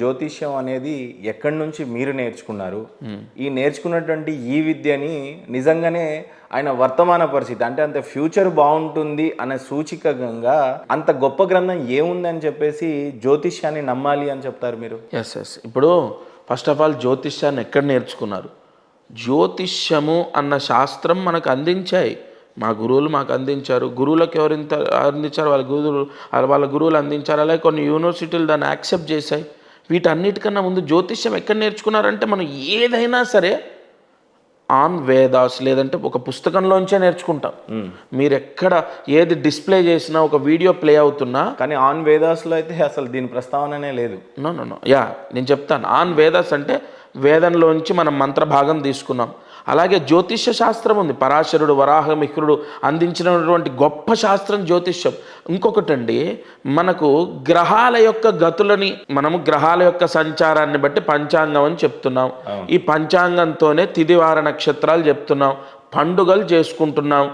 జ్యోతిష్యం అనేది ఎక్కడి నుంచి మీరు నేర్చుకున్నారు? ఈ నేర్చుకున్నటువంటి ఈ విద్యని నిజంగానే ఆయన వర్తమాన పరిస్థితి అంటే అంత ఫ్యూచర్ బాగుంటుంది అనే సూచికగా అంత గొప్ప గ్రంథం ఏముందని చెప్పేసి జ్యోతిష్యాన్ని నమ్మాలి అని చెప్తారు మీరు? ఎస్ ఇప్పుడు ఫస్ట్ ఆఫ్ ఆల్ జ్యోతిష్యాన్ని ఎక్కడ నేర్చుకున్నారు? జ్యోతిష్యము అన్న శాస్త్రం మనకు అందించాయి, మా గురువులు మాకు అందించారు. గురువులకు ఎవరింత అందించారు? వాళ్ళ గురువులు అందించారు. అలాగే కొన్ని యూనివర్సిటీలు దాన్ని యాక్సెప్ట్ చేశాయి. వీటన్నిటికన్నా ముందు జ్యోతిష్యం ఎక్కడ నేర్చుకున్నారంటే మనం ఏదైనా సరే ఆన్ వేదాస్ లేదంటే ఒక పుస్తకంలోంచే నేర్చుకుంటాం. మీరు ఎక్కడ ఏది డిస్ప్లే చేసినా ఒక వీడియో ప్లే అవుతున్నా, కానీ ఆన్ వేదాస్లో అయితే అసలు దీని ప్రస్తావననే లేదు. నో నేను చెప్తాను. ఆన్ వేదాస్ అంటే వేదంలోంచి మనం మంత్రభాగం తీసుకున్నాం. అలాగే జ్యోతిష్య శాస్త్రం ఉంది. పరాశరుడు, వరాహమిహిరుడు అందించినటువంటి గొప్ప శాస్త్రం జ్యోతిష్యం. ఇంకొకటండి, మనకు గ్రహాల యొక్క గతులని మనము గ్రహాల యొక్క సంచారాన్ని బట్టి పంచాంగం అని చెప్తున్నాం. ఈ పంచాంగంతోనే తిథివార నక్షత్రాలు చెప్తున్నాం, పండుగలు చేసుకుంటున్నాం.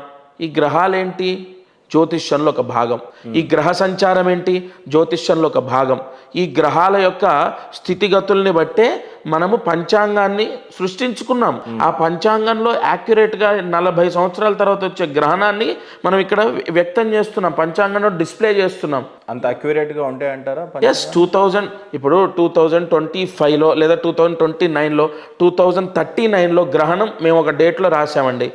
ఈ గ్రహాలేంటి? జ్యోతిష్యంలో ఒక భాగం. ఈ గ్రహ సంచారం ఏంటి? జ్యోతిష్యంలో ఒక భాగం. ఈ గ్రహాల యొక్క స్థితిగతుల్ని బట్టే మనము పంచాంగాన్ని సృష్టించుకున్నాం. ఆ పంచాంగంలో యాక్యురేట్గా 40 సంవత్సరాల తర్వాత వచ్చే గ్రహణాన్ని మనం ఇక్కడ వ్యక్తం చేస్తున్నాం, పంచాంగంలో డిస్ప్లే చేస్తున్నాం. అంత అక్యురేట్గా ఉంటాయి అంటారా? ఎస్. 2025లో లేదా 2029లో 2039లో గ్రహణం మేము ఒక డేట్లో రాసామండి.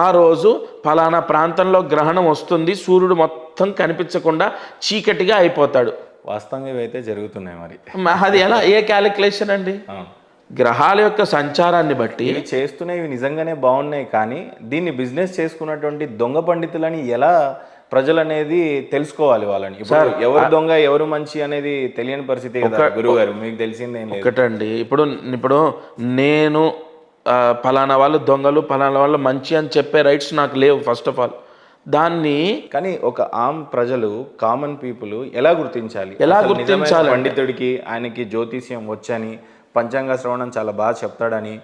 ఆ రోజు ఫలానా ప్రాంతంలో గ్రహణం వస్తుంది, సూర్యుడు మొత్తం కనిపించకుండా చీకటిగా అయిపోతాడు. వాస్తవంగా ఇవైతే జరుగుతున్నాయి. మరి అది ఎలా, ఏ క్యాలిక్యులేషన్ అండి? గ్రహాల యొక్క సంచారాన్ని బట్టి ఇవి చేస్తున్నవి నిజంగానే బాగున్నాయి, కానీ దీన్ని బిజినెస్ చేసుకున్నటువంటి దొంగ పండితులని ఎలా ప్రజలు అనేది తెలుసుకోవాలి? వాళ్ళని ఇప్పుడు ఎవరు దొంగ ఎవరు మంచి అనేది తెలియని పరిస్థితి కదా గురువు గారు, మీకు తెలిసిందేం లేదు. ఒకటండి, ఇప్పుడు నేను ఫలానా వాళ్ళు దొంగలు, ఫలానా వాళ్ళు మంచి అని చెప్పే రైట్స్ నాకు లేవు ఫస్ట్ ఆఫ్ ఆల్. దాన్ని కానీ ఒక ఆమ్ ప్రజలు, కామన్ పీపుల్ ఎలా గుర్తించాలి? పండితుడికి ఆయనకి జ్యోతిష్యం వచ్చని, పంచాంగ శ్రవణం చాలా బాగా చెప్తాడని,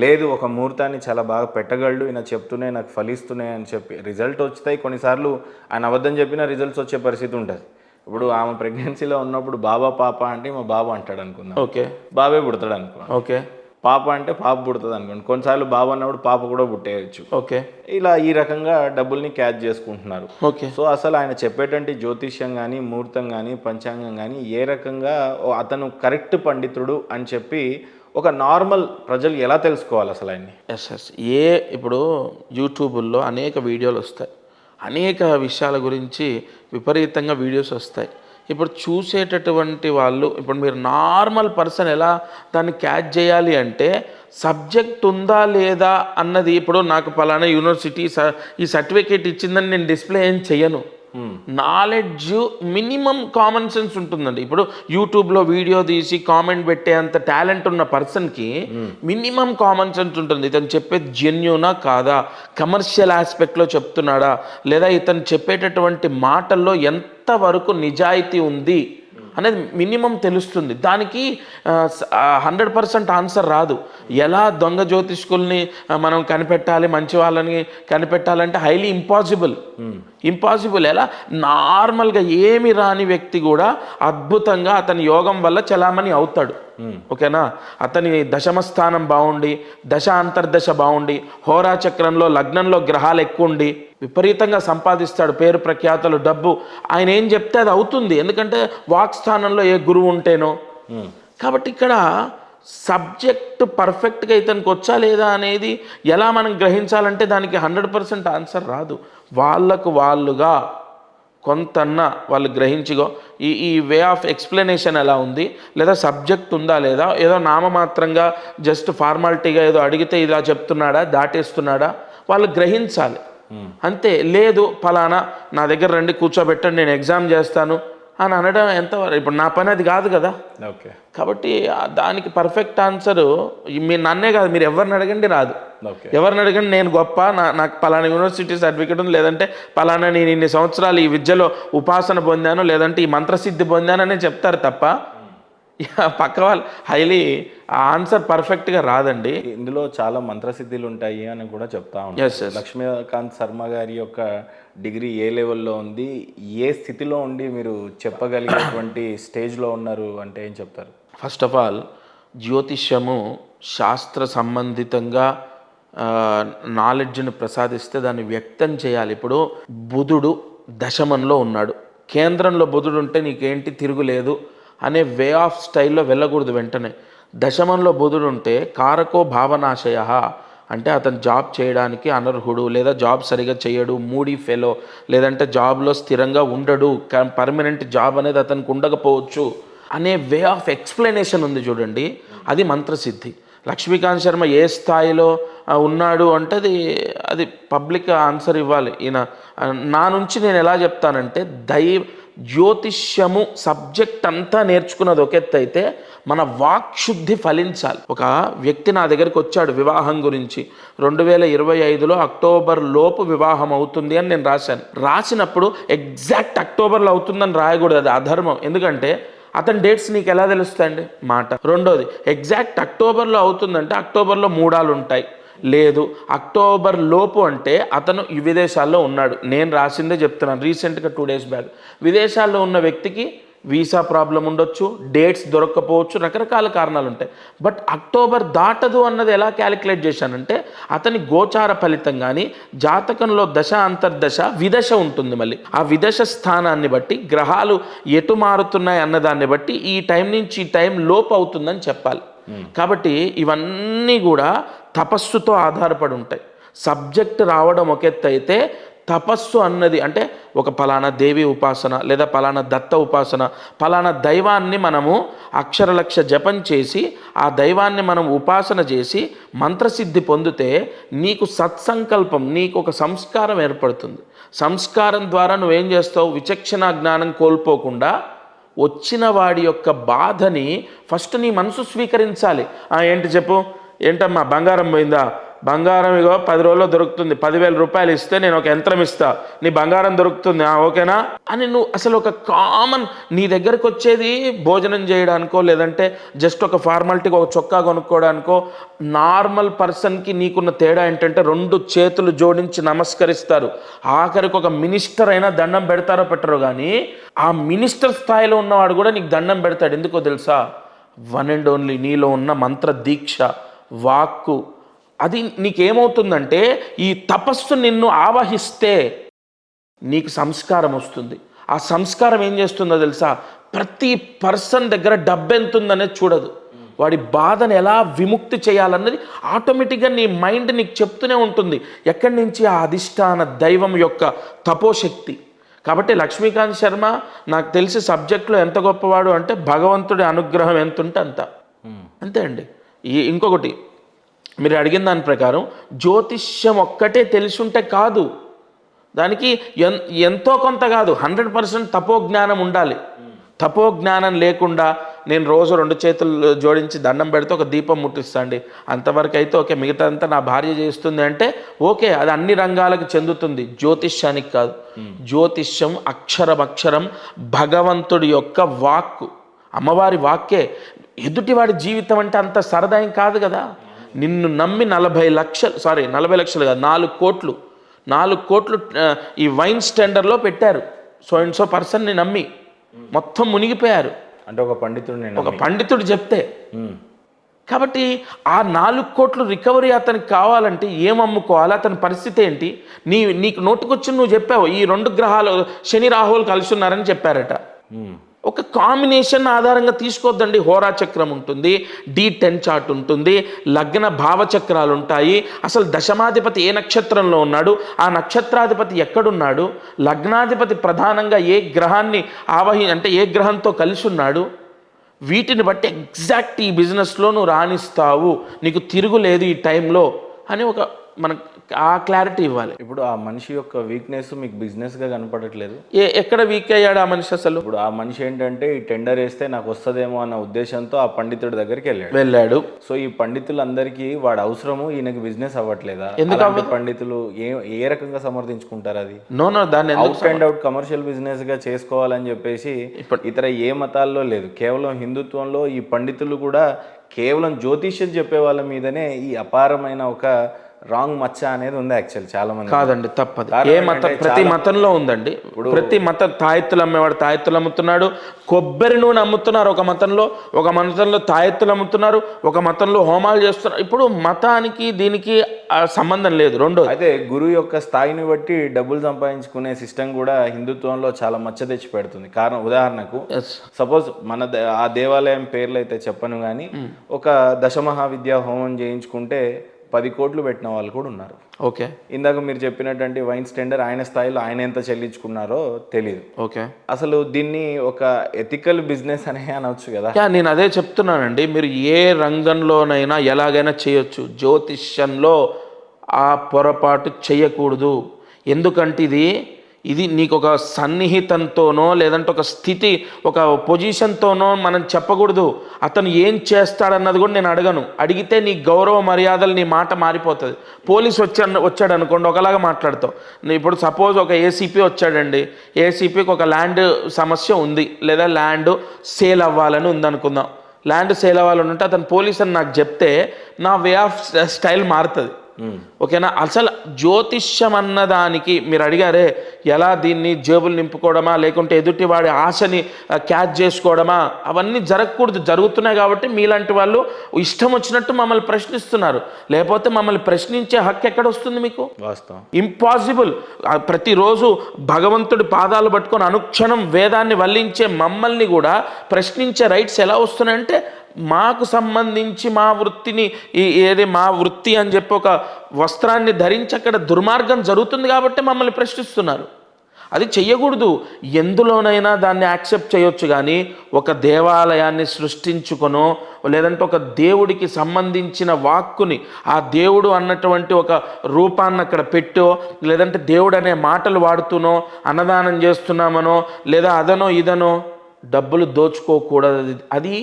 లేదు ఒక ముహూర్తాన్ని చాలా బాగా పెట్టగలడు, ఈయన చెప్తూనే నాకు ఫలిస్తున్నాయి అని చెప్పి రిజల్ట్ వస్తాయి. కొన్నిసార్లు ఆయన అబద్ధం చెప్పినా రిజల్ట్స్ వచ్చే పరిస్థితి ఉంటుంది. ఇప్పుడు ఆమె ప్రెగ్నెన్సీలో ఉన్నప్పుడు బాబా పాప అంటే మా బాబా అంటాడు అనుకుందాం, ఓకే బాబే పుడతాడు అనుకో, ఓకే పాప అంటే పాప పుడుతుంది అనుకోండి. కొన్నిసార్లు బాబు అన్నప్పుడు పాప కూడా పుట్టేయచ్చు. ఓకే, ఇలా ఈ రకంగా డబ్బుల్ని క్యాచ్ చేసుకుంటున్నారు. ఓకే. సో అసలు ఆయన చెప్పేటువంటి జ్యోతిష్యం కానీ, ముహూర్తం కానీ, పంచాంగం కానీ ఏ రకంగా అతను కరెక్ట్ పండితుడు అని చెప్పి ఒక నార్మల్ ప్రజలు ఎలా తెలుసుకోవాలి అసలు ఆయన్ని? ఎస్. ఇప్పుడు యూట్యూబుల్లో అనేక వీడియోలు వస్తాయి, అనేక విషయాల గురించి విపరీతంగా వీడియోస్ వస్తాయి. ఇప్పుడు చూసేటటువంటి వాళ్ళు, ఇప్పుడు మీరు నార్మల్ పర్సన్ ఎలా దాన్ని క్యాచ్ చేయాలి అంటే, సబ్జెక్ట్ ఉందా లేదా అన్నది. ఇప్పుడు నాకు పలానా యూనివర్సిటీ ఈ సర్టిఫికేట్ ఇచ్చిందని నేను డిస్ప్లే ఏం చెయ్యను. నాలెడ్జ్, మినిమం కామన్ సెన్స్ ఉంటుందండి. ఇప్పుడు యూట్యూబ్లో వీడియో తీసి కామెంట్ పెట్టే అంత టాలెంట్ ఉన్న పర్సన్కి మినిమం కామన్ సెన్స్ ఉంటుంది. ఇతను చెప్పేది జెన్యూనా కాదా, కమర్షియల్ ఆస్పెక్ట్లో చెప్తున్నాడా, లేదా ఇతను చెప్పేటటువంటి మాటల్లో ఎంతవరకు నిజాయితీ ఉంది అనేది మినిమం తెలుస్తుంది. దానికి 100% ఆన్సర్ రాదు. ఎలా దొంగ జ్యోతిష్కుల్ని మనం కనిపెట్టాలి, మంచి వాళ్ళని కనిపెట్టాలంటే హైలీ ఇంపాసిబుల్. ఎలా నార్మల్గా ఏమి రాని వ్యక్తి కూడా అద్భుతంగా అతని యోగం వల్ల చలామణి అవుతాడు. ఓకేనా? అతని దశమ స్థానం బాగుండి, దశ అంతర్దశ బాగుండి, హోరాచక్రంలో లగ్నంలో గ్రహాలు ఎక్కువ ఉండి విపరీతంగా సంపాదిస్తాడు, పేరు ప్రఖ్యాతలు, డబ్బు. ఆయన ఏం చెప్తే అది అవుతుంది, ఎందుకంటే వాక్ స్థానంలో ఏ గురువు ఉంటేనో. కాబట్టి ఇక్కడ సబ్జెక్ట్ పర్ఫెక్ట్గా ఇతనికి వచ్చా లేదా అనేది ఎలా మనం గ్రహించాలంటే దానికి 100% ఆన్సర్ రాదు. వాళ్ళుగా కొంతన్నా వాళ్ళు గ్రహించిగో ఈ వే ఆఫ్ ఎక్స్ప్లెనేషన్ ఎలా ఉంది, లేదా సబ్జెక్ట్ ఉందా లేదా, ఏదో నామమాత్రంగా జస్ట్ ఫార్మాలిటీగా ఏదో అడిగితే ఇలా చెప్తున్నాడా, దాటేస్తున్నాడా, వాళ్ళు గ్రహించాలి అంతే. లేదు ఫలానా నా దగ్గర రండి కూర్చోబెట్టండి నేను ఎగ్జామ్ చేస్తాను అని అనడం ఎంతవరకు, ఇప్పుడు నా పని అది కాదు కదా. ఓకే. కాబట్టి దానికి పర్ఫెక్ట్ ఆన్సరు మీరు నన్నే కాదు, మీరు ఎవరిని అడగండి రాదు. ఎవరిని అడగండి నేను గొప్ప, నాకు పలానా యూనివర్సిటీ సర్టిఫికేట్ ఉంది, లేదంటే పలానా నేను ఇన్ని సంవత్సరాలు ఈ విద్యలో ఉపాసన పొందాను, లేదంటే ఈ మంత్రసిద్ధి పొందాననే చెప్తారు తప్ప పక్క వాళ్ళు హైలీ ఆన్సర్ పర్ఫెక్ట్గా రాదండి. ఇందులో చాలా మంత్రసిద్ధులు ఉంటాయి అని కూడా చెప్తా ఉంటాను. లక్ష్మీకాంత్ శర్మ గారి యొక్క డిగ్రీ ఏ లెవెల్లో ఉంది, ఏ స్థితిలో ఉండి మీరు చెప్పగలిగేటువంటి స్టేజ్లో ఉన్నారు అంటే ఏం చెప్తారు? ఫస్ట్ ఆఫ్ ఆల్ జ్యోతిష్యము శాస్త్ర సంబంధితంగా నాలెడ్జ్ని ప్రసాదిస్తే దాన్ని వ్యక్తం చేయాలి. ఇప్పుడు బుధుడు దశమంలో ఉన్నాడు, కేంద్రంలో బుధుడు ఉంటే నీకేంటి తిరుగులేదు అనే వే ఆఫ్ స్టైల్లో వెళ్ళకూడదు. వెంటనే దశమంలో బుధుడు ఉంటే కారకో భావనాశయ అంటే అతను జాబ్ చేయడానికి అనర్హుడు, లేదా జాబ్ సరిగా చేయడు, మూడీ ఫెలో, లేదంటే జాబ్లో స్థిరంగా ఉండడు, పర్మనెంట్ జాబ్ అనేది అతనికి ఉండకపోవచ్చు అనే వే ఆఫ్ ఎక్స్ప్లెనేషన్ ఉంది చూడండి, అది మంత్రసిద్ధి. లక్ష్మీకాంత్ శర్మ ఏ స్థాయిలో ఉన్నాడు అంటే అది పబ్లిక్ ఆన్సర్ ఇవ్వాలి. ఈయన నా నుంచి నేను ఎలా చెప్తానంటే, జ్యోతిష్యము సబ్జెక్ట్ అంతా నేర్చుకున్నది ఒక ఎత్తు అయితే మన వాక్శుద్ధి ఫలించాలి. ఒక వ్యక్తి నా దగ్గరికి వచ్చాడు వివాహం గురించి, 2025లో అక్టోబర్ లోపు వివాహం అవుతుంది అని నేను రాసినప్పుడు ఎగ్జాక్ట్ అక్టోబర్లో అవుతుందని రాయకూడదు, అది అధర్మం. ఎందుకంటే అతని డేట్స్ నీకు ఎలా తెలుస్తాయండి మాట. రెండోది, ఎగ్జాక్ట్ అక్టోబర్లో అవుతుందంటే అక్టోబర్లో మూడాలు ఉంటాయి, లేదు అక్టోబర్ లోపు అంటే అతను విదేశాల్లో ఉన్నాడు. నేను రాసిందే చెప్తున్నాను. రీసెంట్గా 2 days బ్యాక్ విదేశాల్లో ఉన్న వ్యక్తికి వీసా ప్రాబ్లం ఉండొచ్చు, డేట్స్ దొరక్కపోవచ్చు, రకరకాల కారణాలు ఉంటాయి. బట్ అక్టోబర్ దాటదు అన్నది ఎలా క్యాలిక్యులేట్ చేశానంటే, అతని గోచార ఫలితం కానీ జాతకంలో దశ అంతర్దశ విదశ ఉంటుంది. మళ్ళీ ఆ విదశ స్థానాన్ని బట్టి గ్రహాలు ఎటు మారుతున్నాయి అన్నదాన్ని బట్టి ఈ టైం నుంచి ఈ టైం లోపు అవుతుందని చెప్పాలి. కాబట్టి ఇవన్నీ కూడా తపస్సుతో ఆధారపడి ఉంటాయి. సబ్జెక్ట్ రావడం ఒక ఎత్తు అయితే, తపస్సు అన్నది అంటే ఒక పలానా దేవి ఉపాసన, లేదా పలానా దత్త ఉపాసన, పలానా దైవాన్ని మనము అక్షరలక్ష జపం చేసి ఆ దైవాన్ని మనం ఉపాసన చేసి మంత్రసిద్ధి పొందితే నీకు సత్సంకల్పం, నీకు ఒక సంస్కారం ఏర్పడుతుంది. సంస్కారం ద్వారా నువ్వేం చేస్తావు, విచక్షణ జ్ఞానం కోల్పోకుండా వచ్చిన వాడి యొక్క బాధని ఫస్ట్ నీ మనసు స్వీకరించాలి. ఏంటి చెప్పు, ఏంటమ్మా బంగారం పోయిందా, బంగారం ఇగో 10 రోజుల్లో దొరుకుతుంది, 10,000 రూపాయలు ఇస్తే నేను ఒక యంత్రం ఇస్తా, నీ బంగారం దొరుకుతుంది, ఓకేనా అని నువ్వు అసలు ఒక కామన్, నీ దగ్గరకు వచ్చేది భోజనం చేయడానికో లేదంటే జస్ట్ ఒక ఫార్మాలిటీగా ఒక చొక్కా కొనుక్కోవడానికో. నార్మల్ పర్సన్కి నీకున్న తేడా ఏంటంటే 2 చేతులు జోడించి నమస్కరిస్తారు, ఆఖరికి ఒక మినిస్టర్ అయినా దండం పెడతారో పెట్టరో కానీ ఆ మినిస్టర్ స్థాయిలో ఉన్నవాడు కూడా నీకు దండం పెడతాడు. ఎందుకో తెలుసా, వన్ అండ్ ఓన్లీ నీలో ఉన్న మంత్ర దీక్ష, వాక్కు. అది నీకేమవుతుందంటే ఈ తపస్సు నిన్ను ఆవహిస్తే నీకు సంస్కారం వస్తుంది. ఆ సంస్కారం ఏం చేస్తుందో తెలుసా, ప్రతి పర్సన్ దగ్గర డబ్బు ఎంత ఉందనేది చూడదు, వాడి బాధను ఎలా విముక్తి చేయాలన్నది ఆటోమేటిక్గా నీ మైండ్ నీకు చెప్తూనే ఉంటుంది. ఎక్కడి నుంచి, ఆ అధిష్టాన దైవం యొక్క తపోశక్తి. కాబట్టి లక్ష్మీకాంత్ శర్మ నాకు తెలిసి సబ్జెక్ట్లో ఎంత గొప్పవాడు అంటే, భగవంతుడి అనుగ్రహం ఎంత ఉంటే అంత, అంతే అండి. ఇంకొకటి మీరు అడిగిన దాని ప్రకారం జ్యోతిష్యం ఒక్కటే తెలిసి ఉంటే కాదు, దానికి ఎంతో కొంత కాదు 100% తపోజ్ఞానం ఉండాలి. తపోజ్ఞానం లేకుండా నేను రోజు 2 చేతులు జోడించి దండం పెడితే ఒక దీపం ముట్టిస్తాండి, అంతవరకు అయితే ఓకే, మిగతా అంతా నా భార్య చేస్తుంది అంటే ఓకే, అది అన్ని రంగాలకు చెందుతుంది, జ్యోతిష్యానికి కాదు. జ్యోతిష్యం అక్షరం భగవంతుడి యొక్క వాక్కు, అమ్మవారి వాక్కే. ఎదుటివాడి జీవితం అంటే అంత సరదాయం కాదు కదా. నిన్ను నమ్మి 40 లక్షలు కాదు, 4 కోట్లు ఈ వైన్ స్టాండర్లో పెట్టారు. సో అండ్ సో పర్సన్ని నమ్మి మొత్తం మునిగిపోయారు. అంటే ఒక పండితుడు చెప్తే. కాబట్టి ఆ 4 కోట్లు రికవరీ అతనికి కావాలంటే ఏం అమ్ముకోవాలి, అతని పరిస్థితి ఏంటి? నీకు నోటుకొచ్చి నువ్వు చెప్పావు ఈ 2 గ్రహాలు శని రాహువులు కలిసి ఉన్నారని చెప్పారట. ఒక కాంబినేషన్ ఆధారంగా తీసుకోవద్దండి. హోరా చక్రం ఉంటుంది, D10 చార్ట్ ఉంటుంది, లగ్న భావచక్రాలు ఉంటాయి, అసలు దశమాధిపతి ఏ నక్షత్రంలో ఉన్నాడు, ఆ నక్షత్రాధిపతి ఎక్కడున్నాడు, లగ్నాధిపతి ప్రధానంగా ఏ గ్రహాన్ని అంటే ఏ గ్రహంతో కలిసి ఉన్నాడు, వీటిని బట్టి ఎగ్జాక్ట్ ఈ బిజినెస్లో నువ్వు రాణిస్తావు, నీకు తిరుగులేదు ఈ టైంలో అని ఒక మనకు ఆ క్లారిటీ ఇవ్వాలి. ఇప్పుడు ఆ మనిషి యొక్క వీక్నెస్ మీకు బిజినెస్గా కనపడట్లేదు. ఎక్కడ వీక్ అయ్యాడు ఆ మనిషి అసలు? ఇప్పుడు ఆ మనిషి ఏంటంటే ఈ టెండర్ వేస్తే నాకు వస్తుందేమో అన్న ఉద్దేశంతో ఆ పండితుడి దగ్గరికి వెళ్ళాడు. సో ఈ పండితులందరికీ వాడు అవసరము, ఈయనకి బిజినెస్ అవ్వట్లేదా? ఎందుకంటే పండితులు ఏ రకంగా సమర్థించుకుంటారు అది? దాన్ని out and out commercial business గా చేసుకోవాలని చెప్పేసి ఇతర ఏ మతాల్లో లేదు. కేవలం హిందుత్వంలో ఈ పండితులు కూడా కేవలం జ్యోతిష్యం చెప్పే వాళ్ళ మీదనే ఈ అపారమైన ఒక రాంగ్ మచ్చ అనేది ఉంది యాక్చువల్ చాలా మంది. కాదండి, తప్పదు. ఏ మతం, ప్రతి మతంలో ఉందండి. ప్రతి మతం, తాయెత్తులు అమ్మేవాడు తాయెత్తులు అమ్ముతున్నాడు, కొబ్బరి నూనె అమ్ముతున్నారు ఒక మతంలో తాయెత్తులు అమ్ముతున్నారు, ఒక మతంలో హోమాలు చేస్తున్నారు. ఇప్పుడు మతానికి దీనికి సంబంధం లేదు. రెండోది అయితే గురువు యొక్క స్థాయిని బట్టి డబ్బులు సంపాదించుకునే సిస్టమ్ కూడా హిందుత్వంలో చాలా మచ్చ తెచ్చి పెడుతుంది. కారణం ఉదాహరణకు సపోజ్ ఆ దేవాలయం పేర్లు అయితే చెప్పను కానీ ఒక దశమహావిద్యా హోమం చేయించుకుంటే 10 కోట్లు పెట్టిన వాళ్ళు కూడా ఉన్నారు. ఓకే, ఇందాక మీరు చెప్పినటువంటి వైన్ స్టెండర్ ఆయన స్థాయిలో ఆయన ఎంత చెల్లించుకున్నారో తెలియదు. ఓకే, అసలు దీన్ని ఒక ఎథికల్ బిజినెస్ అనే అనవచ్చు కదా. నేను అదే చెప్తున్నానండి. మీరు ఏ రంగంలోనైనా ఎలాగైనా చేయొచ్చు, జ్యోతిష్యంలో ఆ పొరపాటు చేయకూడదు. ఎందుకంటే ఇది నీకు ఒక సన్నిహితంతోనో లేదంటే ఒక స్థితి, ఒక పొజిషన్తోనో మనం చెప్పకూడదు. అతను ఏం చేస్తాడన్నది కూడా నేను అడగను. అడిగితే నీ గౌరవ మర్యాదలు, నీ మాట మారిపోతుంది. పోలీసు వచ్చాడు అనుకోండి, ఒకలాగా మాట్లాడతావు. ఇప్పుడు సపోజ్ ఒక ఏసీపీ వచ్చాడండి, ఏసీపీకి ఒక ల్యాండ్ సమస్య ఉంది, లేదా ల్యాండ్ సేల్ అవ్వాలని ఉందనుకుందాం. ల్యాండ్ సేల్ అవ్వాలని ఉంటే అతను పోలీస్ అని నాకు చెప్తే నా వే ఆఫ్ స్టైల్ మారుతుంది. ఓకేనా? అసలు జ్యోతిష్యం అన్నదానికి మీరు అడిగారే, ఎలా దీన్ని జేబులు నింపుకోవడమా లేకుంటే ఎదుటి వాడి ఆశని క్యాచ్ చేసుకోవడమా, అవన్నీ జరగకూడదు. జరుగుతున్నాయి కాబట్టి మీలాంటి వాళ్ళు ఇష్టం వచ్చినట్టు మమ్మల్ని ప్రశ్నిస్తున్నారు. లేకపోతే మమ్మల్ని ప్రశ్నించే హక్కు ఎక్కడ వస్తుంది మీకు? వాస్తవం, ఇంపాసిబుల్. ప్రతిరోజు భగవంతుడి పాదాలు పట్టుకొని అనుక్షణం వేదాన్ని వల్లించే మమ్మల్ని కూడా ప్రశ్నించే రైట్స్ ఎలా వస్తున్నాయంటే, మాకు సంబంధించి మా వృత్తిని మా వృత్తి అని చెప్పి ఒక వస్త్రాన్ని ధరించి అక్కడ దుర్మార్గం జరుగుతుంది కాబట్టి మమ్మల్ని ప్రశ్నిస్తున్నారు. అది చెయ్యకూడదు. ఎందులోనైనా దాన్ని యాక్సెప్ట్ చేయొచ్చు, కానీ ఒక దేవాలయాన్ని సృష్టించుకొనో లేదంటే ఒక దేవుడికి సంబంధించిన వాక్కుని, ఆ దేవుడు అన్నటువంటి ఒక రూపాన్ని అక్కడ పెట్టో, లేదంటే దేవుడు అనే మాటలు వాడుతూనో అన్నదానం చేస్తున్నామనో లేదా అదనో ఇదనో డబ్బులు దోచుకోకూడదు. అది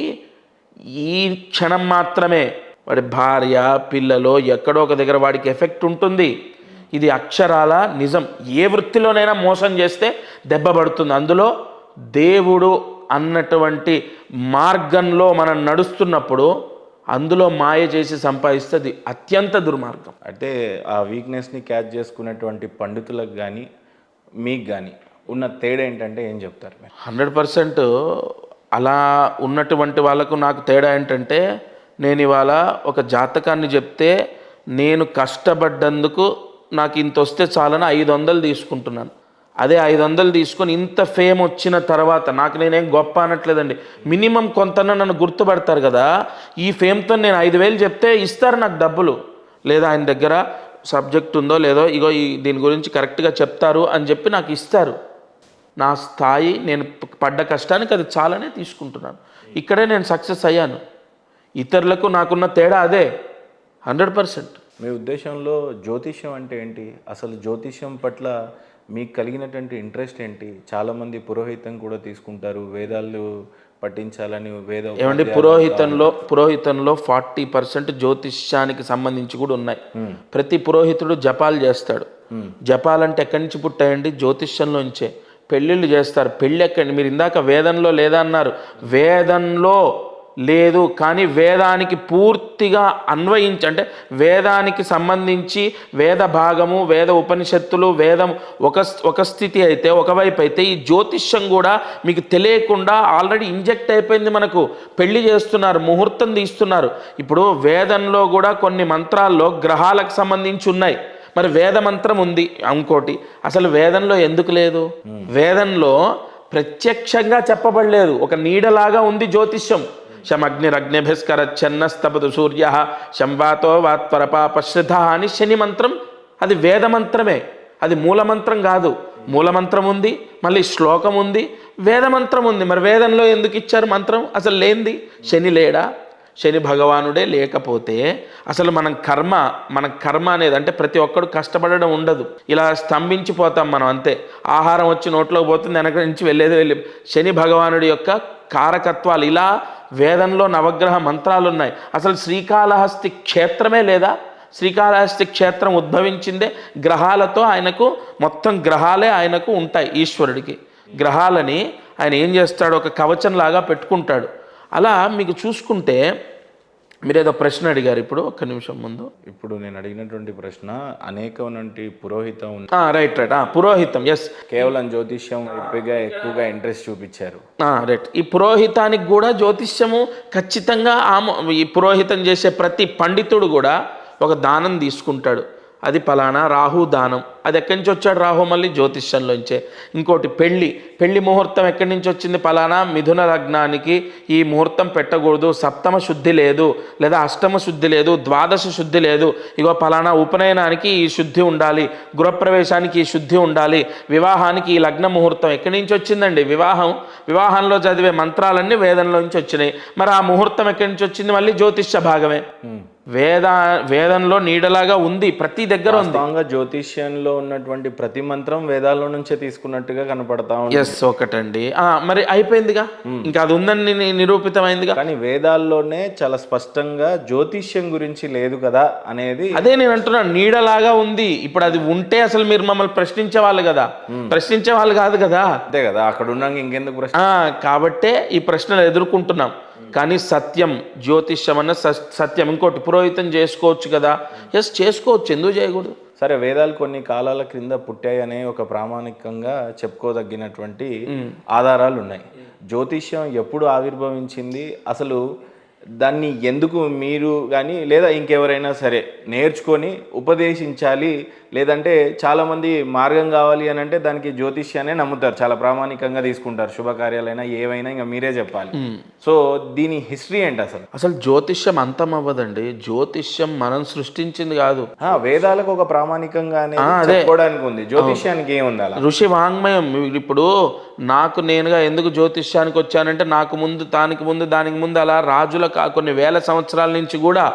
ఈ క్షణం మాత్రమే. వాడి భార్య పిల్లలో ఎక్కడో ఒక దగ్గర వాడికి ఎఫెక్ట్ ఉంటుంది. ఇది అక్షరాల నిజం. ఏ వృత్తిలోనైనా మోసం చేస్తే దెబ్బ పడుతుంది. అందులో దేవుడు అన్నటువంటి మార్గంలో మనం నడుస్తున్నప్పుడు అందులో మాయ చేసి సంపాదిస్తుంది అత్యంత దుర్మార్గం. అంటే ఆ వీక్నెస్ని క్యాచ్ చేసుకున్నటువంటి పండితులకు కానీ మీకు కానీ ఉన్న తేడా ఏంటంటే ఏం చెప్తారు? 100% అలా ఉన్నటువంటి వాళ్ళకు నాకు తేడా ఏంటంటే, నేను ఇవాళ ఒక జాతకాన్ని చెప్తే నేను కష్టపడ్డందుకు నాకు ఇంత వస్తే చాలని 500 తీసుకుంటున్నాను. అదే 500 తీసుకొని ఇంత ఫేమ్ వచ్చిన తర్వాత, నాకు నేనేం గొప్ప అనట్లేదండి, మినిమం కొంతన నన్ను గుర్తుపడతారు కదా. ఈ ఫేమ్తో నేను 5,000 చెప్తే ఇస్తారు నాకు డబ్బులు. లేదా ఆయన దగ్గర సబ్జెక్ట్ ఉందో లేదో, ఇగో దీని గురించి కరెక్ట్గా చెప్తారు అని చెప్పి నాకు ఇస్తారు. నా స్థాయి, నేను పడ్డ కష్టానికి అది చాలానే తీసుకుంటున్నాను. ఇక్కడే నేను సక్సెస్ అయ్యాను. ఇతరులకు నాకున్న తేడా అదే 100%. మీ ఉద్దేశంలో జ్యోతిష్యం అంటే ఏంటి? అసలు జ్యోతిష్యం పట్ల మీకు కలిగినటువంటి ఇంట్రెస్ట్ ఏంటి? చాలామంది పురోహితం కూడా తీసుకుంటారు, వేదాలు పఠించాలని. ఏమంటే పురోహితంలో 40% జ్యోతిష్యానికి సంబంధించి కూడా ఉన్నాయి. ప్రతి పురోహితుడు జపాలు చేస్తాడు. జపాలంటే ఎక్కడి నుంచి పుట్టాయండి? జ్యోతిష్యంలోంచే. పెళ్ళిళ్ళు చేస్తారు. పెళ్ళి ఎక్కడి? మీరు ఇందాక వేదంలో లేదా అన్నారు. వేదంలో లేదు, కానీ వేదానికి పూర్తిగా అంటే వేదానికి సంబంధించి వేద భాగము, వేద ఉపనిషత్తులు, వేదం ఒక స్థితి అయితే, ఒకవైపు అయితే ఈ జ్యోతిష్యం కూడా మీకు తెలియకుండా ఆల్రెడీ ఇంజెక్ట్ అయిపోయింది. మనకు పెళ్లి చేస్తున్నారు, ముహూర్తం తీస్తున్నారు. ఇప్పుడు వేదంలో కూడా కొన్ని మంత్రాల్లో గ్రహాలకు సంబంధించి ఉన్నాయి. మరి వేద మంత్రం ఉంది ఇంకోటి. అసలు వేదంలో ఎందుకు లేదు? వేదంలో ప్రత్యక్షంగా చెప్పబడలేదు, ఒక నీడలాగా ఉంది జ్యోతిష్యం. శమగ్నిరగ్నిభిస్కర చెన్నస్తపదు సూర్య శంవాతో వాత్వరపాపశ్రిత అని శని మంత్రం. అది వేద మంత్రమే, అది మూలమంత్రం కాదు. మూలమంత్రం ఉంది, మళ్ళీ శ్లోకం ఉంది, వేద మంత్రం ఉంది. మరి వేదంలో ఎందుకు ఇచ్చారు మంత్రం? అసలు లేనిది. శని లేడా? శని భగవానుడే లేకపోతే అసలు మన కర్మ అనేది, అంటే ప్రతి ఒక్కడు కష్టపడడం ఉండదు. ఇలా స్తంభించిపోతాం మనం అంతే. ఆహారం వచ్చి నోట్లోకి పోతుంది, వెనక నుంచి వెళ్ళి శని భగవానుడి యొక్క కారకత్వాలు. ఇలా వేదంలో నవగ్రహ మంత్రాలు ఉన్నాయి. అసలు శ్రీకాళహస్తి క్షేత్రమే లేదా? శ్రీకాళహస్తి క్షేత్రం ఉద్భవించిందే గ్రహాలతో. ఆయనకు మొత్తం గ్రహాలే ఆయనకు ఉంటాయి. ఈశ్వరుడికి గ్రహాలని ఆయన ఏం చేస్తాడు? ఒక కవచంలాగా పెట్టుకుంటాడు. అలా మీకు చూసుకుంటే మీరేదో ప్రశ్న అడిగారు ఇప్పుడు ఒక్క నిమిషం ముందు. ఇప్పుడు నేను అడిగినటువంటి ప్రశ్న అనేకమైనటువంటి పురోహితం రైట్ పురోహితం, ఎస్, కేవలం జ్యోతిష్యం ఎక్కువగా ఇంట్రెస్ట్ చూపించారు. రైట్. ఈ పురోహితానికి కూడా జ్యోతిష్యము ఖచ్చితంగా ఈ పురోహితం చేసే ప్రతి పండితుడు కూడా ఒక దానం తీసుకుంటాడు. అది పలానా రాహు దానం. అది ఎక్కడి నుంచి వచ్చాడు రాహు? మళ్ళీ జ్యోతిష్యంలోంచే. ఇంకోటి పెళ్లి ముహూర్తం ఎక్కడి నుంచి వచ్చింది? పలానా మిథున లగ్నానికి ఈ ముహూర్తం పెట్టకూడదు, సప్తమ శుద్ధి లేదు, లేదా అష్టమ శుద్ధి లేదు, ద్వాదశ శుద్ధి లేదు, ఇగో పలానా ఉపనయనానికి ఈ శుద్ధి ఉండాలి, గృహప్రవేశానికి ఈ శుద్ధి ఉండాలి, వివాహానికి ఈ లగ్న ముహూర్తం ఎక్కడి నుంచి వచ్చిందండి? వివాహంలో చదివే మంత్రాలన్నీ వేదంలో నుంచి వచ్చినాయి. మరి ఆ ముహూర్తం ఎక్కడి నుంచి వచ్చింది? మళ్ళీ జ్యోతిష్య భాగమే. వేదంలో నీడలాగా ఉంది, ప్రతి దగ్గర ఉంది. జ్యోతిష్యంలో ఉన్నటువంటి ప్రతి మంత్రం వేదాల్లో నుంచే తీసుకున్నట్టుగా కనపడతా ఉంది. ఎస్, ఒకటండి. మరి అయిపోయిందిగా, ఇంకా అది ఉందని నిరూపితమైందిగా. కానీ వేదాల్లోనే చాలా స్పష్టంగా జ్యోతిష్యం గురించి లేదు కదా అనేది. అదే నేను అంటున్నాను, నీడలాగా ఉంది. ఇప్పుడు అది ఉంటే అసలు మీరు మమ్మల్ని ప్రశ్నించే వాళ్ళు కదా, ప్రశ్నించే వాళ్ళు కాదు కదా. అంతే కదా, అక్కడ ఉన్నాక ఇంకెందుకు ప్రశ్న. కాబట్టే ఈ ప్రశ్నలు ఎదుర్కొంటున్నాం. కానీ సత్యం, జ్యోతిష్యం అన్న సత్యం. ఇంకోటి పురోహితం చేసుకోవచ్చు కదా, ఎస్ చేసుకోవచ్చు, ఎందుకు చేయకూడదు? సరే, వేదాలు కొన్ని కాలాల క్రింద పుట్టాయనే ఒక ప్రామాణికంగా చెప్పుకోదగినటువంటి ఆధారాలు ఉన్నాయి. జ్యోతిష్యం ఎప్పుడు ఆవిర్భవించింది, అసలు దాన్ని ఎందుకు మీరు కానీ లేదా ఇంకెవరైనా సరే నేర్చుకొని ఉపదేశించాలి, లేదంటే చాలామంది మార్గం కావాలి అని అంటే దానికి జ్యోతిష్యాన్ని నమ్ముతారు, చాలా ప్రామాణికంగా తీసుకుంటారు, శుభకార్యాలైనా ఏవైనా ఇంకా మీరే చెప్పాలి. సో దీని హిస్టరీ ఏంటి అసలు? జ్యోతిష్యం అంతం అవ్వదండి. జ్యోతిష్యం మనం సృష్టించింది కాదు. వేదాలకు ఒక ప్రామాణికంగానే చెప్పుకోవడానికి ఉంది, జ్యోతిష్యానికి ఏముంది అలా? ఋషి వాంగ్మయం. ఇప్పుడు నాకు నేనుగా ఎందుకు జ్యోతిష్యానికి వచ్చానంటే నాకు ముందు దానికి ముందు అలా రాజుల కొన్ని వేల సంవత్సరాల నుంచి కూడా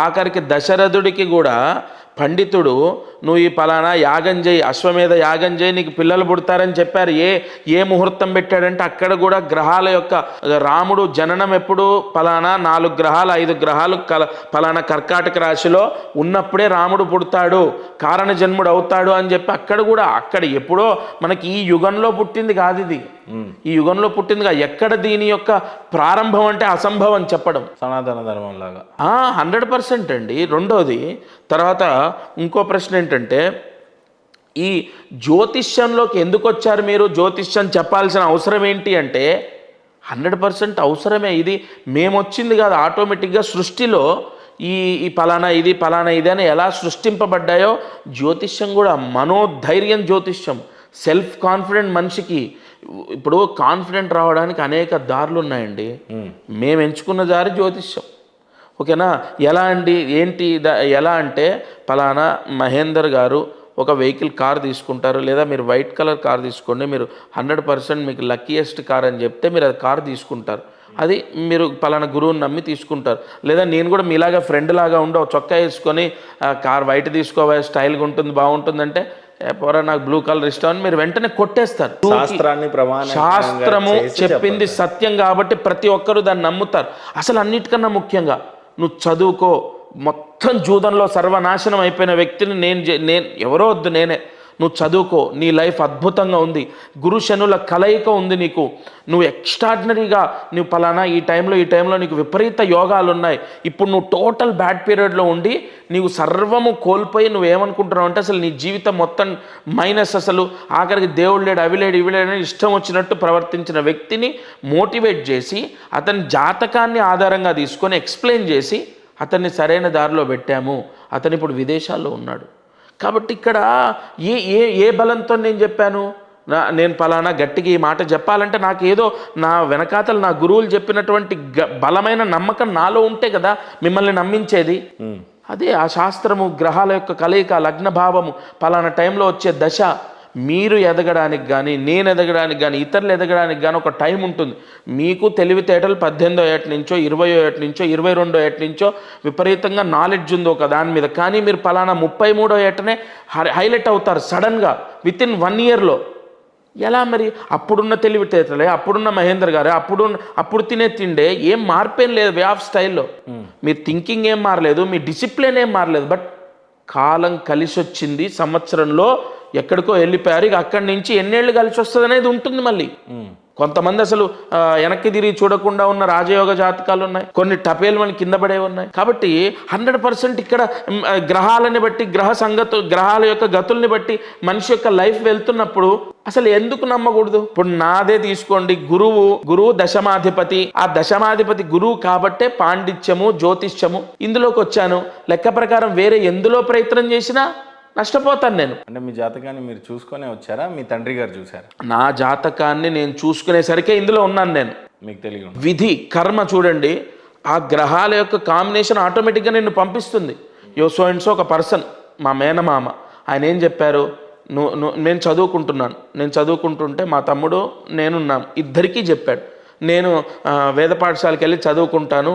ఆఖరికి దశరథుడికి కూడా పండితుడు నువ్వు ఈ పలానా యాగం చేయి, అశ్వమేధ యాగం చేయి, నీకు పిల్లలు పుడతారని చెప్పారు. ఏ ముహూర్తం పెట్టాడంటే అక్కడ కూడా గ్రహాల యొక్క, రాముడు జననం ఎప్పుడు పలానా 4 గ్రహాలు 5 గ్రహాలు పలానా కర్కాటక రాశిలో ఉన్నప్పుడే రాముడు పుడతాడు, కారణ జన్ముడు అవుతాడు అని చెప్పి అక్కడ ఎప్పుడో మనకి ఈ యుగంలో పుట్టింది కాదు ఇది. ఈ యుగంలో పుట్టిందిగా. ఎక్కడ దీని యొక్క ప్రారంభం అంటే అసంభవం చెప్పడం, సనాతన ధర్మం లాగా 100% అండి. రెండోది, తర్వాత ఇంకో ప్రశ్న ఏంటంటే, ఈ జ్యోతిష్యంలోకి ఎందుకు వచ్చారు మీరు? జ్యోతిష్యం చెప్పాల్సిన అవసరం ఏంటి అంటే 100% అవసరమే. ఇది మేము వచ్చింది కాదు, ఆటోమేటిక్గా సృష్టిలో ఈ పలానా ఇది అని ఎలా సృష్టింపబడ్డాయో జ్యోతిష్యం కూడా మనోధైర్యం. జ్యోతిష్యం సెల్ఫ్ కాన్ఫిడెంట్ మనిషికి. ఇప్పుడు కాన్ఫిడెంట్ రావడానికి అనేక దారులు ఉన్నాయండి. మేము ఎంచుకున్న దారి జ్యోతిష్యం. ఓకేనా? ఎలా అండి, ఏంటి ఎలా అంటే, పలానా మహేందర్ గారు ఒక వెహికల్ కార్ తీసుకుంటారు, లేదా మీరు వైట్ కలర్ కార్ తీసుకోండి, మీరు 100% మీకు లక్కీయెస్ట్ కార్ అని చెప్తే మీరు అది కార్ తీసుకుంటారు. అది మీరు పలానా గురువుని నమ్మి తీసుకుంటారు. లేదా నేను కూడా మీలాగా ఫ్రెండ్ లాగా ఉండవు, చొక్కా వేసుకొని కార్ వైట్ తీసుకోవా, స్టైల్గా ఉంటుంది, బాగుంటుందంటే పోరా నాకు బ్లూ కలర్ ఇష్టం అని మీరు వెంటనే కొట్టేస్తారు. శాస్త్రము చెప్పింది సత్యం కాబట్టి ప్రతి ఒక్కరూ దాన్ని నమ్ముతారు. అసలు అన్నిటికన్నా ముఖ్యంగా నువ్వు చదువుకో. మొత్తం జూదంలో సర్వనాశనం అయిపోయిన వ్యక్తిని నేను ఎవరో వద్దు, నేనే. నువ్వు చదువుకో, నీ లైఫ్ అద్భుతంగా ఉంది, గురు శనుల కలయిక ఉంది నీకు, నువ్వు ఎక్స్ట్రాడినరీగా నువ్వు పలానా ఈ టైంలో నీకు విపరీత యోగాలు ఉన్నాయి. ఇప్పుడు నువ్వు టోటల్ బ్యాడ్ పీరియడ్లో ఉండి నీవు సర్వము కోల్పోయి నువ్వేమనుకుంటున్నావు అంటే అసలు నీ జీవితం మొత్తం మైనస్, అసలు ఆఖరికి దేవుడు లేడు, అవి లేడు, ఇవి లేడని ఇష్టం వచ్చినట్టు ప్రవర్తించిన వ్యక్తిని మోటివేట్ చేసి అతని జాతకాన్ని ఆధారంగా తీసుకొని ఎక్స్ప్లెయిన్ చేసి అతన్ని సరైన దారిలో పెట్టాము. అతను ఇప్పుడు విదేశాల్లో ఉన్నాడు. కాబట్టి ఇక్కడ ఏ బలంతో నేను చెప్పాను? నేను పలానా గట్టిగా ఈ మాట చెప్పాలంటే నాకు ఏదో నా వెనకాతలు నా గురువులు చెప్పినటువంటి బలమైన నమ్మకం నాలో ఉంటే కదా మిమ్మల్ని నమ్మించేది. అదే ఆ శాస్త్రము, గ్రహాల యొక్క కలయిక, లగ్న భావము, పలానా టైంలో వచ్చే దశ. మీరు ఎదగడానికి కానీ, నేను ఎదగడానికి కానీ, ఇతరులు ఎదగడానికి కానీ ఒక టైం ఉంటుంది. మీకు తెలివితేటలు 18వ ఏట నుంచో, 20వ ఏట నుంచో, 22వ ఏట నుంచో విపరీతంగా నాలెడ్జ్ ఉంది ఒక దాని మీద. కానీ మీరు పలానా 33వ ఏటనే హైలైట్ అవుతారు సడన్గా, వితిన్ 1 ఇయర్లో. ఎలా మరి? అప్పుడున్న తెలివితేటలే, అప్పుడున్న మహేందర్ గారే, అప్పుడు తినే తిండే, ఏం మార్పేం లేదు వే ఆఫ్ స్టైల్లో. మీ థింకింగ్ ఏం మారలేదు, మీ డిసిప్లిన్ ఏం మారలేదు. బట్ కాలం కలిసి వచ్చింది, సంవత్సరంలో ఎక్కడికో వెళ్ళిపోయారు. ఇక అక్కడి నుంచి ఎన్నేళ్ళు కలిసి వస్తుంది అనేది ఉంటుంది మళ్ళీ. కొంతమంది అసలు వెనక్కి తిరిగి చూడకుండా ఉన్న రాజయోగ జాతకాలు ఉన్నాయి, కొన్ని టపేలు మన కింద పడే ఉన్నాయి. కాబట్టి 100% ఇక్కడ గ్రహాలని బట్టి గ్రహాల యొక్క గతుల్ని బట్టి మనిషి యొక్క లైఫ్ వెళ్తున్నప్పుడు అసలు ఎందుకు నమ్మకూడదు? ఇప్పుడు నాదే తీసుకోండి, గురువు దశమాధిపతి. ఆ దశమాధిపతి గురువు కాబట్టే పాండిత్యము జ్యోతిష్యము ఇందులోకి వచ్చాను. లెక్క ప్రకారం వేరే ఎందులో ప్రయత్నం చేసినా నష్టపోతాను నేను. అంటే మీ జాతకాన్ని మీరు చూసుకునే వచ్చారా, మీ తండ్రి గారు చూసారా? నా జాతకాన్ని నేను చూసుకునేసరికే ఇందులో ఉన్నాను నేను. మీకు తెలియదు, విధి కర్మ చూడండి, ఆ గ్రహాల యొక్క కాంబినేషన్ ఆటోమేటిక్గా నిన్ను పంపిస్తుంది. సో అండ్ సో ఒక పర్సన్, మా మేనమామ, ఆయన ఏం చెప్పారు, నేను చదువుకుంటుంటే మా తమ్ముడు నేనున్నాం, ఇద్దరికీ చెప్పాడు, నేను వేద పాఠశాలకు వెళ్ళి చదువుకుంటాను,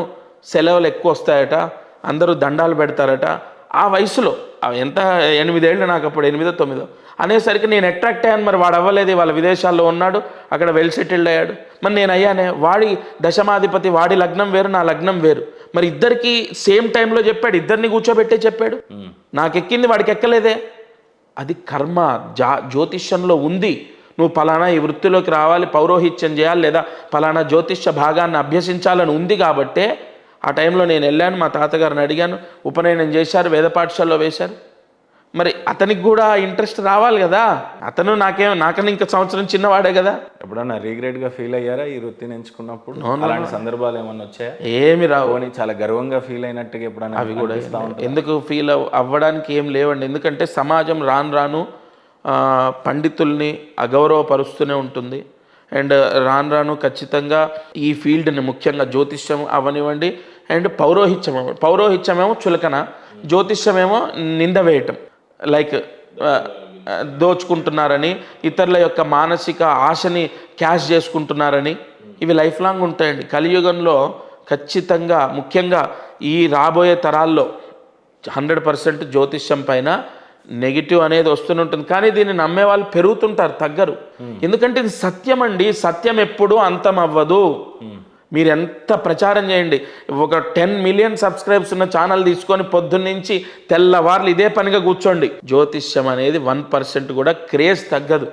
సెలవులు ఎక్కువ వస్తాయట, అందరూ దండాలు పెడతారట. ఆ వయసులో ఎంత 8 ఏళ్ళు, నాకు అప్పుడు 8, 9 అనేసరికి నేను అట్రాక్ట్ అయ్యాను. మరి వాడు అవ్వలేదు, వాళ్ళ విదేశాల్లో ఉన్నాడు, అక్కడ వెల్ సెటిల్డ్ అయ్యాడు. మరి నేను అయ్యానే. వాడి దశమాధిపతి, వాడి లగ్నం వేరు, నా లగ్నం వేరు. మరి ఇద్దరికి సేమ్ టైంలో చెప్పాడు, ఇద్దరిని కూర్చోబెట్టే చెప్పాడు. నాకు ఎక్కింది, వాడికి ఎక్కలేదే. అది కర్మ జ్యోతిష్యంలో ఉంది. నువ్వు పలానా ఈ వృత్తిలోకి రావాలి, పౌరోహిత్యం చేయాలి, లేదా పలానా జ్యోతిష్య భాగాన్ని అభ్యసించాలని ఉంది. కాబట్టే ఆ టైంలో నేను వెళ్ళాను, మా తాతగారిని అడిగాను, ఉపనయనం చేశారు, వేద పాఠశాలలో వేశారు. మరి అతనికి కూడా ఇంట్రెస్ట్ రావాలి కదా. అతను నాకన్నా ఇంకా సంవత్సరం చిన్నవాడే కదా. ఎప్పుడన్నా రీగ్రెట్గా ఫీల్ అయ్యారా ఈ వృత్తిని ఎంచుకున్నప్పుడు? అలాంటి సందర్భాలు ఏమన్నా వచ్చాయా? ఏమి రావు. చాలా గర్వంగా ఫీల్ అయినట్టుగా ఎప్పుడన్నా? అవి కూడా ఎందుకు ఫీల్ అవ్వడానికి ఏం లేవండి. ఎందుకంటే సమాజం రాను పండితుల్ని అగౌరవపరుస్తూనే ఉంటుంది. అండ్ రాను ఖచ్చితంగా ఈ ఫీల్డ్ని, ముఖ్యంగా జ్యోతిష్యం అవనివ్వండి అండ్ పౌరోహిత్యమేమో చులకన, జ్యోతిష్యమేమో నింద వేయటం, లైక్ దోచుకుంటున్నారని, ఇతరుల యొక్క మానసిక ఆశని క్యాష్ చేసుకుంటున్నారని, ఇవి లైఫ్ లాంగ్ ఉంటాయండి. కలియుగంలో ఖచ్చితంగా, ముఖ్యంగా ఈ రాబోయే తరాల్లో 100% జ్యోతిష్యం పైన నెగిటివ్ అనేది వస్తూనే ఉంటుంది. కానీ దీన్ని నమ్మే వాళ్ళు పెరుగుతుంటారు, తగ్గరు. ఎందుకంటే ఇది సత్యం అండి. సత్యం ఎప్పుడూ అంతం అవ్వదు. మీరు ఎంత ప్రచారం చేయండి, ఒక 10 మిలియన్ సబ్స్క్రైబ్స్ ఉన్న ఛానల్ తీసుకొని పొద్దున్నుంచి తెల్లవార్లు ఇదే పనిగా కూర్చోండి, జ్యోతిష్యం అనేది 1% కూడా క్రేజ్ తగ్గదు.